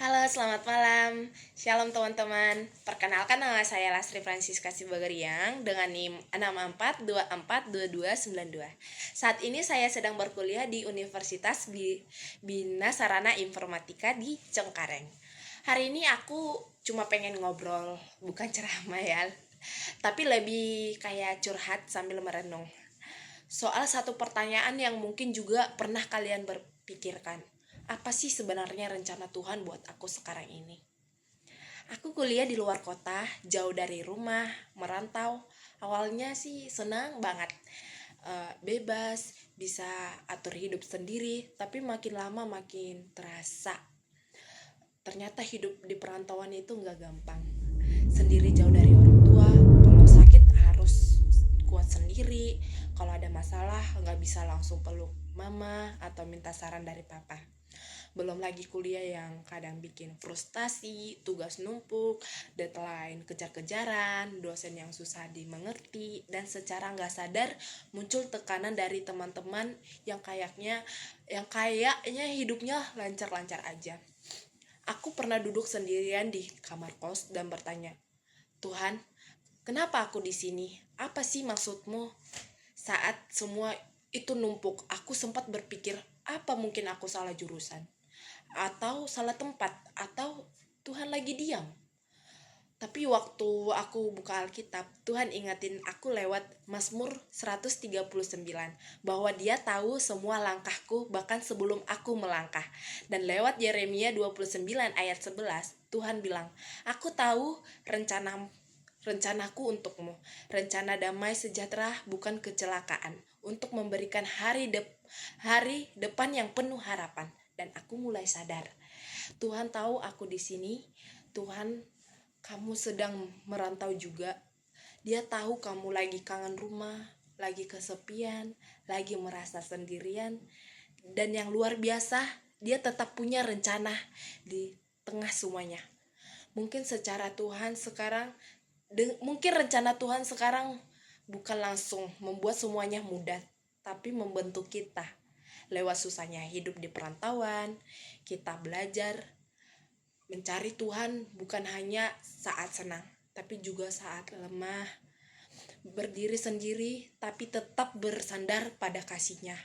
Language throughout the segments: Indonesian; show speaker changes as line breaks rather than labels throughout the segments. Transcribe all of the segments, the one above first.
Halo, selamat malam. Shalom teman-teman. Perkenalkan nama saya Lastri Francisca Sibagariang dengan NIM 64242292. Saat ini saya sedang berkuliah di Universitas Bina Sarana Informatika di Cengkareng. Hari ini aku cuma pengen ngobrol, bukan ceramah ya, tapi lebih kayak curhat sambil merenung. Soal satu pertanyaan yang mungkin juga pernah kalian berpikirkan. Apa sih sebenarnya rencana Tuhan buat aku sekarang ini? Aku kuliah di luar kota, jauh dari rumah, merantau. Awalnya sih senang banget, bebas, bisa atur hidup sendiri. Tapi makin lama makin terasa. Ternyata hidup di perantauan itu nggak gampang. Sendiri jauh dari orang tua, kalau sakit harus kuat sendiri. Kalau ada masalah nggak bisa langsung peluk mama atau minta saran dari papa. Belum lagi kuliah yang kadang bikin frustasi, tugas numpuk, deadline kejar-kejaran, dosen yang susah dimengerti, dan secara nggak sadar muncul tekanan dari teman-teman yang kayaknya hidupnya lancar-lancar aja. Aku pernah duduk sendirian di kamar kos dan bertanya, Tuhan, kenapa aku di sini? Apa sih maksudmu? Saat semua itu numpuk, aku sempat berpikir, apa mungkin aku salah jurusan? Atau salah tempat? Atau Tuhan lagi diam? Tapi waktu aku buka Alkitab, Tuhan ingatin aku lewat Mazmur 139 bahwa Dia tahu semua langkahku bahkan sebelum aku melangkah. Dan lewat Yeremia 29 ayat 11, Tuhan bilang, "Aku tahu rencanaku untukmu, rencana damai sejahtera bukan kecelakaan, untuk memberikan hari depan yang penuh harapan." Dan aku mulai sadar, Tuhan tahu aku di sini. Tuhan, kamu sedang merantau juga. Dia tahu kamu lagi kangen rumah, lagi kesepian, lagi merasa sendirian. Dan yang luar biasa, Dia tetap punya rencana di tengah semuanya. Mungkin rencana Tuhan sekarang bukan langsung membuat semuanya mudah, tapi membentuk kita. Lewat susahnya hidup di perantauan, kita belajar mencari Tuhan bukan hanya saat senang, tapi juga saat lemah. Berdiri sendiri, tapi tetap bersandar pada kasih-Nya.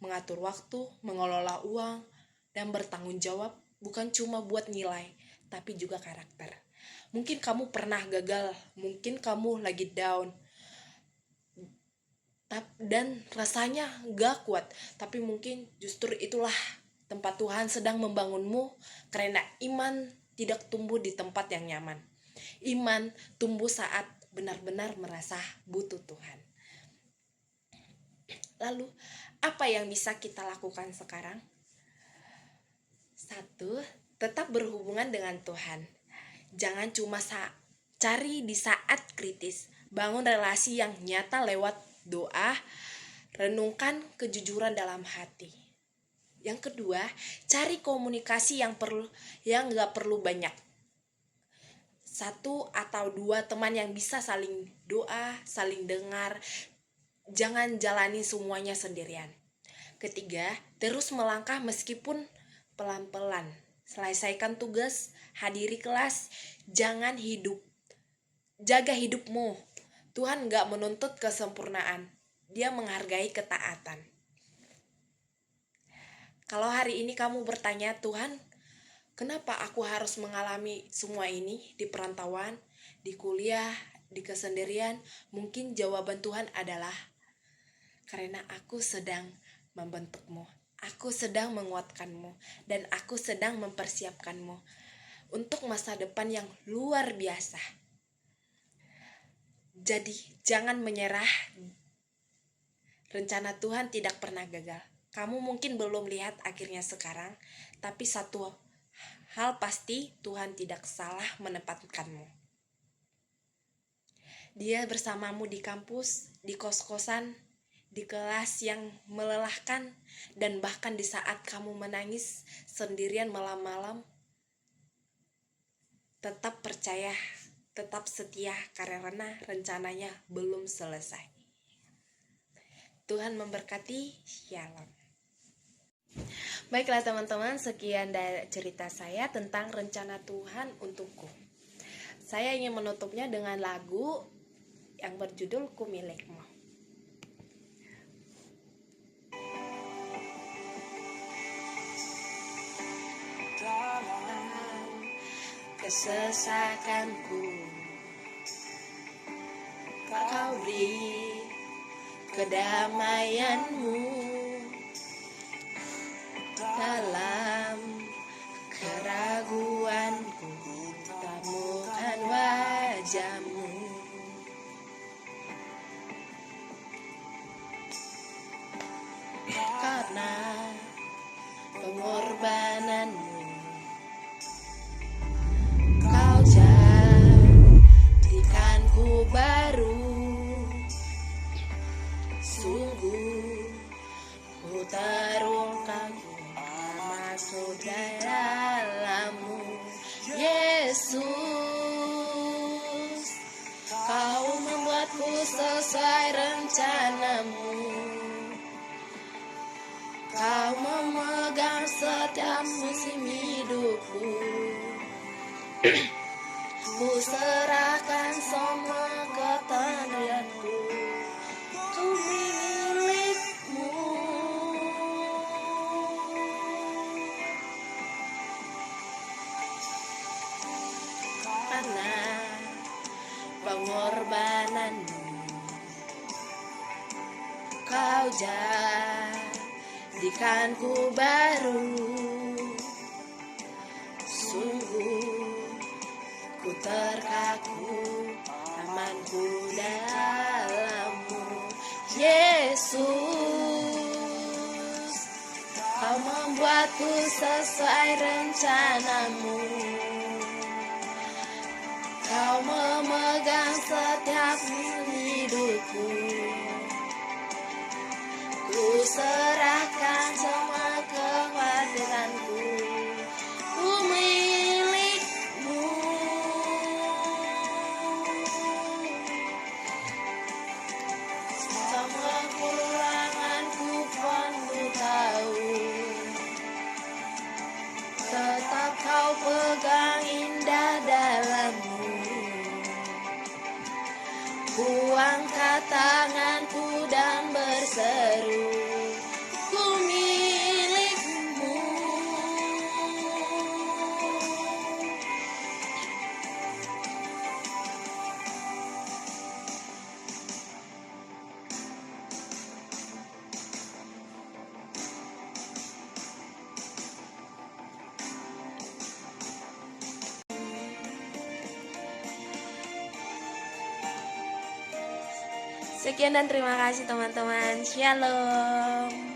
Mengatur waktu, mengelola uang, dan bertanggung jawab bukan cuma buat nilai, tapi juga karakter. Mungkin kamu pernah gagal, mungkin kamu lagi down, dan rasanya gak kuat, tapi mungkin justru itulah tempat Tuhan sedang membangunmu, karena iman tidak tumbuh di tempat yang nyaman. Iman tumbuh saat benar-benar merasa butuh Tuhan. Lalu, apa yang bisa kita lakukan sekarang? 1. Tetap berhubungan dengan Tuhan. Jangan cuma cari di saat kritis. Bangun relasi yang nyata lewat doa. Renungkan kejujuran dalam hati. Yang kedua, cari komunikasi yang gak perlu banyak. 1 atau 2 teman yang bisa saling doa, saling dengar. Jangan jalani semuanya sendirian. Ketiga, terus melangkah meskipun pelan-pelan. Selesaikan tugas, hadiri kelas, jaga hidupmu. Tuhan gak menuntut kesempurnaan, Dia menghargai ketaatan. Kalau hari ini kamu bertanya, Tuhan, kenapa aku harus mengalami semua ini di perantauan, di kuliah, di kesendirian? Mungkin jawaban Tuhan adalah, karena aku sedang membentukmu, aku sedang menguatkanmu, dan aku sedang mempersiapkanmu untuk masa depan yang luar biasa. Jadi, jangan menyerah. Rencana Tuhan tidak pernah gagal. Kamu mungkin belum lihat akhirnya sekarang, tapi satu hal pasti, Tuhan tidak salah menempatkanmu. Dia bersamamu di kampus, di kos-kosan, di kelas yang melelahkan, dan bahkan di saat kamu menangis sendirian malam-malam. Tetap percaya, tetap setia, karena rencananya belum selesai. Tuhan memberkati. Shalom. Baiklah teman-teman, sekian dari cerita saya tentang rencana Tuhan untukku. Saya ingin menutupnya dengan lagu yang berjudul Ku Milikmu. Dalam kesesakanku, Kau beri kedamaianmu. Dalam keraguanku, temukan wajahmu. Karena pengorbananmu, Kau jadikanku baru. Sungguh ku terungkap masuk dalammu, Yesus. Kau membuatku sesuai rencanamu. Kau memegang setiap musim hidupku. Ku serahkan semua ketandrianku. Ku milikmu. Karena pengorbananmu, Kau jadikanku baru. Sungguh ku terkaku, amanku dalammu, Yesus. Kau membuatku sesuai rencanamu. Kau memegang setiap hidupku. Ku serahkan semua kekhawatiranku. Ku milikmu. Semua kuranganku pun ku tahu. Tetap Kau pegang indah dalammu. Ku angkat tanganku dan berseru, ku milikmu. Sekian dan terima kasih teman-teman. Shalom.